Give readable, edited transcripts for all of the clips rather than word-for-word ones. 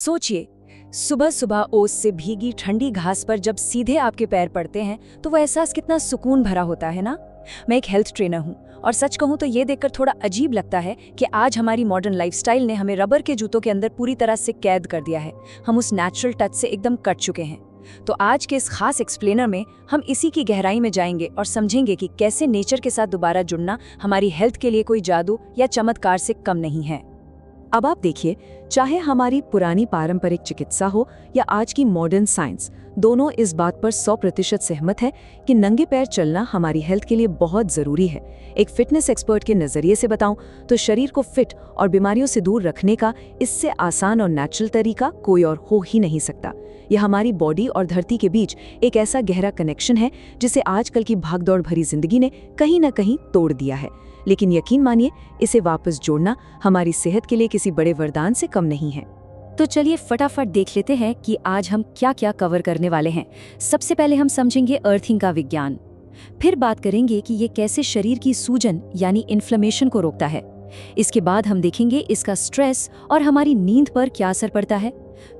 सोचिए, सुबह सुबह ओस से भीगी ठंडी घास पर जब सीधे आपके पैर पड़ते हैं तो वो एहसास कितना सुकून भरा होता है ना। मैं एक हेल्थ ट्रेनर हूँ और सच कहूँ तो ये देखकर थोड़ा अजीब लगता है कि आज हमारी मॉडर्न लाइफस्टाइल ने हमें रबर के जूतों के अंदर पूरी तरह से कैद कर दिया है। हम उस नेचुरल टच से एकदम कट चुके हैं। तो आज के इस खास एक्सप्लेनर में हम इसी की गहराई में जाएंगे और समझेंगे कि कैसे नेचर के साथ दोबारा जुड़ना हमारी हेल्थ के लिए कोई जादू या चमत्कार से कम नहीं है। अब आप देखिए, चाहे हमारी पुरानी पारंपरिक चिकित्सा हो या आज की मॉडर्न साइंस, दोनों इस बात पर 100% सहमत है कि नंगे पैर चलना हमारी हेल्थ के लिए बहुत ज़रूरी है। एक फिटनेस एक्सपर्ट के नज़रिए से बताऊं तो शरीर को फिट और बीमारियों से दूर रखने का इससे आसान और नेचुरल तरीका कोई और हो ही नहीं सकता। यह हमारी बॉडी और धरती के बीच एक ऐसा गहरा कनेक्शन है जिसे आजकल की भागदौड़ भरी जिंदगी ने कहीं ना कहीं तोड़ दिया है। लेकिन यकीन मानिए, इसे वापस जोड़ना हमारी सेहत के लिए किसी बड़े वरदान से कम नहीं है। तो चलिए फटाफट देख लेते हैं कि आज हम क्या क्या कवर करने वाले हैं। सबसे पहले हम समझेंगे अर्थिंग का विज्ञान। फिर बात करेंगे कि ये कैसे शरीर की सूजन यानी इन्फ्लेमेशन को रोकता है। इसके बाद हम देखेंगे इसका स्ट्रेस और हमारी नींद पर क्या असर पड़ता है।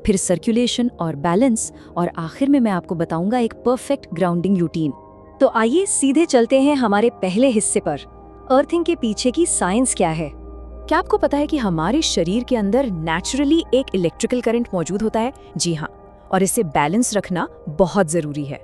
फिर सर्कुलेशन और बैलेंस, और आखिर में मैं आपको बताऊंगा एक परफेक्ट ग्राउंडिंग रूटीन। तो आइए सीधे चलते हैं हमारे पहले हिस्से पर। अर्थिंग के पीछे की साइंस क्या है? क्या आपको पता है कि हमारे शरीर के अंदर नेचुरली एक इलेक्ट्रिकल करंट मौजूद होता है? जी हाँ, और इसे बैलेंस रखना बहुत ज़रूरी है।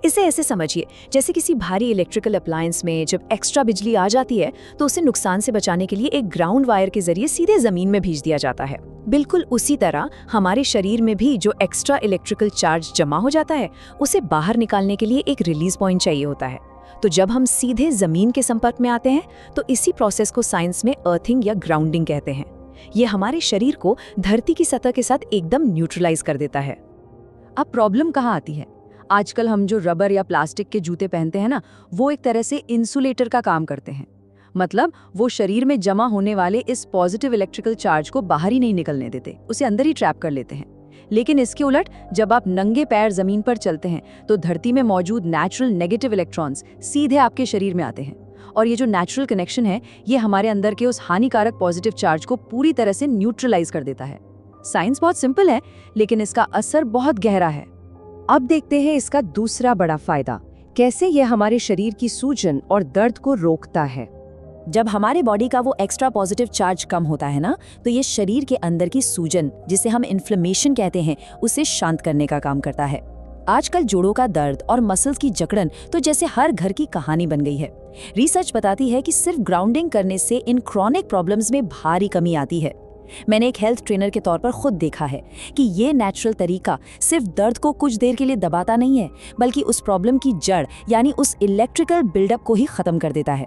इसे ऐसे समझिए, जैसे किसी भारी इलेक्ट्रिकल अप्लायंस में जब एक्स्ट्रा बिजली आ जाती है तो उसे नुकसान से बचाने के लिए एक ग्राउंड वायर के जरिए सीधे ज़मीन में भेज दिया जाता है। बिल्कुल उसी तरह हमारे शरीर में भी जो एक्स्ट्रा इलेक्ट्रिकल चार्ज जमा हो जाता है, उसे बाहर निकालने के लिए एक रिलीज पॉइंट चाहिए होता है। तो जब हम सीधे जमीन के संपर्क में आते हैं तो इसी प्रोसेस को साइंस में अर्थिंग या ग्राउंडिंग कहते हैं। ये हमारे शरीर को धरती की सतह के साथ एकदम न्यूट्रलाइज कर देता है। अब प्रॉब्लम कहाँ आती है? आजकल हम जो रबर या प्लास्टिक के जूते पहनते हैं ना, वो एक तरह से इंसुलेटर का काम करते हैं। मतलब वो शरीर में जमा होने वाले इस पॉजिटिव इलेक्ट्रिकल चार्ज को बाहर ही नहीं निकलने देते, उसे अंदर ही ट्रैप कर लेते हैं। लेकिन इसके उलट जब आप नंगे पैर जमीन पर चलते हैं तो धरती में मौजूद नेचुरल नेगेटिव इलेक्ट्रॉन्स सीधे आपके शरीर में आते हैं, और ये जो नेचुरल कनेक्शन है ये हमारे अंदर के उस हानिकारक पॉजिटिव चार्ज को पूरी तरह से न्यूट्रलाइज कर देता है। साइंस बहुत सिंपल है, लेकिन इसका असर बहुत गहरा है। अब देखते हैं इसका दूसरा बड़ा फायदा, कैसे यह हमारे शरीर की सूजन और दर्द को रोकता है। जब हमारे बॉडी का वो एक्स्ट्रा पॉजिटिव चार्ज कम होता है ना, तो ये शरीर के अंदर की सूजन, जिसे हम इन्फ्लेमेशन कहते हैं, उसे शांत करने का काम करता है। आजकल जोड़ों का दर्द और मसल्स की जकड़न तो जैसे हर घर की कहानी बन गई है। रिसर्च बताती है कि सिर्फ ग्राउंडिंग करने से इन क्रॉनिक प्रॉब्लम्स में भारी कमी आती है। मैंने एक हेल्थ ट्रेनर के तौर पर खुद देखा है कि ये नेचुरल तरीका सिर्फ दर्द को कुछ देर के लिए दबाता नहीं है, बल्कि उस प्रॉब्लम की जड़ यानी उस इलेक्ट्रिकल बिल्डअप को ही खत्म कर देता है।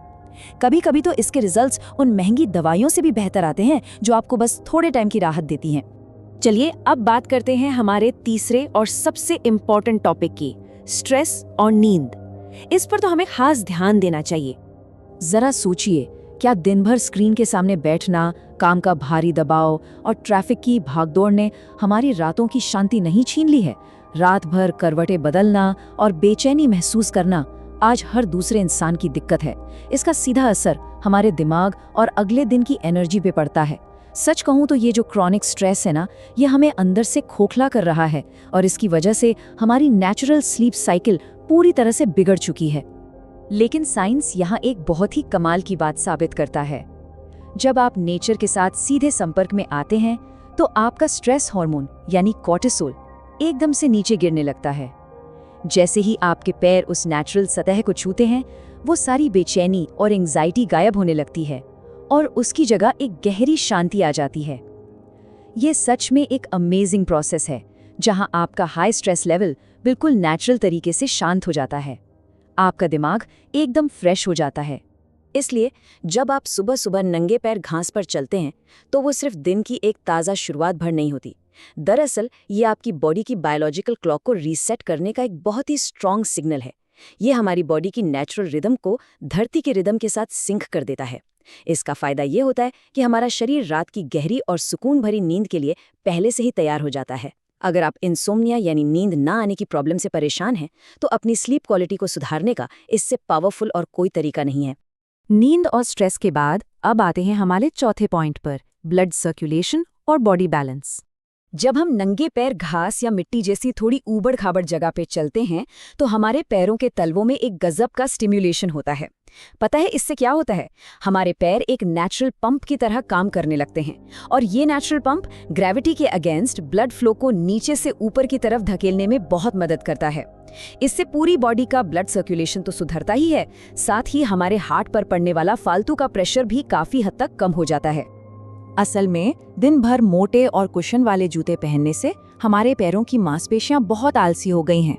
कभी कभी तो इसके रिजल्ट्स उन महंगी दवाइयों से भी बेहतर आते हैं जो आपको बस थोड़े टाइम की राहत देती हैं। चलिए अब बात करते हैं हमारे तीसरे और सबसे इम्पोर्टेंट टॉपिक की, स्ट्रेस और नींद। इस पर तो हमें खास ध्यान देना चाहिए। जरा सोचिए, क्या दिन भर स्क्रीन के सामने बैठना, काम का भारी दबाव और ट्रैफिक की भागदौड़ ने हमारी रातों की शांति नहीं छीन ली है? रात भर करवटें बदलना और बेचैनी महसूस करना आज हर दूसरे इंसान की दिक्कत है। इसका सीधा असर हमारे दिमाग और अगले दिन की एनर्जी पे पड़ता है। सच कहूँ तो ये जो क्रॉनिक स्ट्रेस है ना, ये हमें अंदर से खोखला कर रहा है, और इसकी वजह से हमारी नेचुरल स्लीप साइकिल पूरी तरह से बिगड़ चुकी है। लेकिन साइंस यहाँ एक बहुत ही कमाल की बात साबित करता है। जब आप नेचर के साथ सीधे संपर्क में आते हैं तो आपका स्ट्रेस हार्मोन यानी कॉर्टिसोल एकदम से नीचे गिरने लगता है। जैसे ही आपके पैर उस नेचुरल सतह को छूते हैं, वो सारी बेचैनी और एंजाइटी गायब होने लगती है और उसकी जगह एक गहरी शांति आ जाती है। ये सच में एक अमेजिंग प्रोसेस है, जहां आपका हाई स्ट्रेस लेवल बिल्कुल नेचुरल तरीके से शांत हो जाता है। आपका दिमाग एकदम फ्रेश हो जाता है। इसलिए जब आप सुबह सुबह नंगे पैर घास पर चलते हैं तो वो सिर्फ दिन की एक ताज़ा शुरुआत भर नहीं होती। दरअसल ये आपकी बॉडी की बायोलॉजिकल क्लॉक को रीसेट करने का एक बहुत ही स्ट्रॉन्ग सिग्नल है। ये हमारी बॉडी की नेचुरल रिदम को धरती के रिदम के साथ सिंक कर देता है। इसका फायदा ये होता है कि हमारा शरीर रात की गहरी और सुकून भरी नींद के लिए पहले से ही तैयार हो जाता है। अगर आप इंसोम्निया यानी नींद ना आने की प्रॉब्लम से परेशान हैं, तो अपनी स्लीप क्वालिटी को सुधारने का इससे पावरफुल और कोई तरीका नहीं है। नींद और स्ट्रेस के बाद अब आते हैं हमारे चौथे पॉइंट पर, ब्लड सर्कुलेशन और बॉडी बैलेंस। जब हम नंगे पैर घास या मिट्टी जैसी थोड़ी ऊबड़-खाबड़ जगह पे चलते हैं तो हमारे पैरों के तलवों में एक गजब का स्टिम्युलेशन होता है। पता है इससे क्या होता है? हमारे पैर एक नेचुरल पंप की तरह काम करने लगते हैं और ये नेचुरल पंप ग्रेविटी के अगेंस्ट ब्लड फ्लो को नीचे से ऊपर की तरफ धकेलने में बहुत मदद करता है। इससे पूरी बॉडी का ब्लड सर्कुलेशन तो सुधरता ही है, साथ ही हमारे हार्ट पर पड़ने वाला फालतू का प्रेशर भी काफी हद तक कम हो जाता है। असल में दिन भर मोटे और कुशन वाले जूते पहनने से हमारे पैरों की मांसपेशियां बहुत आलसी हो गई हैं।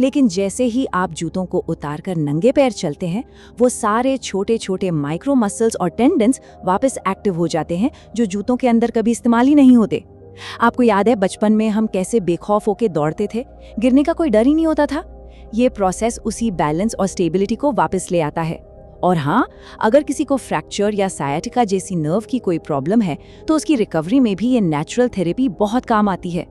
लेकिन जैसे ही आप जूतों को उतारकर नंगे पैर चलते हैं, वो सारे छोटे छोटे माइक्रो मसल्स और टेंडन्स वापस एक्टिव हो जाते हैं जो जूतों के अंदर कभी इस्तेमाल ही नहीं होते। आपको याद है बचपन में हम कैसे बेखौफ होके दौड़ते थे, गिरने का कोई डर ही नहीं होता था। ये प्रोसेस उसी बैलेंस और स्टेबिलिटी को वापस ले आता है। और हाँ, अगर किसी को फ्रैक्चर या सायाटिका जैसी नर्व की कोई प्रॉब्लम है तो उसकी रिकवरी में भी ये नेचुरल थेरेपी बहुत काम आती है।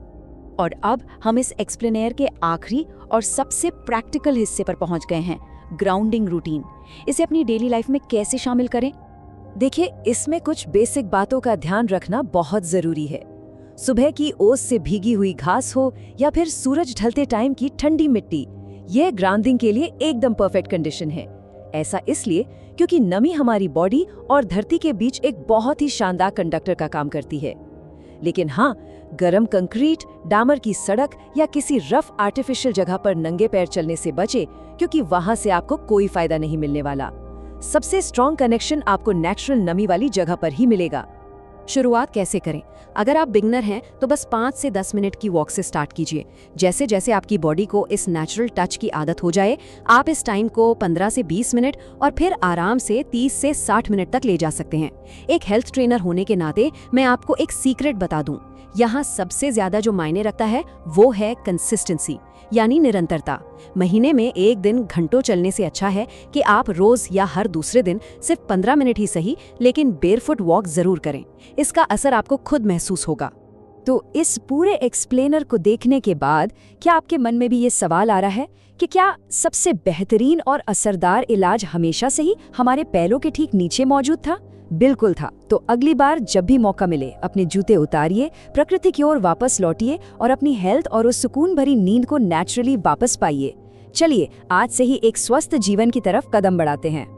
और अब हम इस एक्सप्लेनेयर के आखिरी और सबसे प्रैक्टिकल हिस्से पर पहुंच गए हैं, ग्राउंडिंग रूटीन। इसे अपनी डेली लाइफ में कैसे शामिल करें? देखिए, इसमें कुछ बेसिक बातों का ध्यान रखना बहुत जरूरी है। सुबह की ओस से भीगी हुई घास हो या फिर सूरज ढलते टाइम की ठंडी मिट्टी, ये ग्राउंडिंग के लिए एकदम परफेक्ट कंडीशन है। ऐसा इसलिए क्योंकि नमी हमारी बॉडी और धरती के बीच एक बहुत ही शानदार कंडक्टर का काम करती है। लेकिन हाँ, गरम कंक्रीट, डामर की सड़क या किसी रफ आर्टिफिशियल जगह पर नंगे पैर चलने से बचे, क्योंकि वहां से आपको कोई फायदा नहीं मिलने वाला। सबसे स्ट्रॉन्ग कनेक्शन आपको नेचुरल नमी वाली जगह पर ही मिलेगा। शुरुआत कैसे करें? अगर आप बिगनर हैं तो बस 5 से 10 मिनट की वॉक से स्टार्ट कीजिए। जैसे जैसे आपकी बॉडी को इस नेचुरल टच की आदत हो जाए, आप इस टाइम को 15 से 20 मिनट और फिर आराम से 30 से 60 मिनट तक ले जा सकते हैं। एक हेल्थ ट्रेनर होने के नाते मैं आपको एक सीक्रेट बता दूं, यहाँ सबसे ज्यादा जो मायने रखता है वो है कंसिस्टेंसी, यानी निरंतरता। महीने में एक दिन घंटों चलने से अच्छा है कि आप रोज या हर दूसरे दिन सिर्फ 15 मिनट ही सही, लेकिन बेयरफुट वॉक जरूर करें। इसका असर आपको खुद महसूस होगा। तो इस पूरे एक्सप्लेनर को देखने के बाद क्या आपके मन में भी ये सवाल आ रहा है कि क्या सबसे बेहतरीन और असरदार इलाज हमेशा से ही हमारे पैरों के ठीक नीचे मौजूद था? बिल्कुल था। तो अगली बार जब भी मौका मिले, अपने जूते उतारिए, प्रकृति की ओर वापस लौटिए और अपनी हेल्थ और उस सुकून भरी नींद को नेचुरली वापस पाइए। चलिए आज से ही एक स्वस्थ जीवन की तरफ कदम बढ़ाते हैं।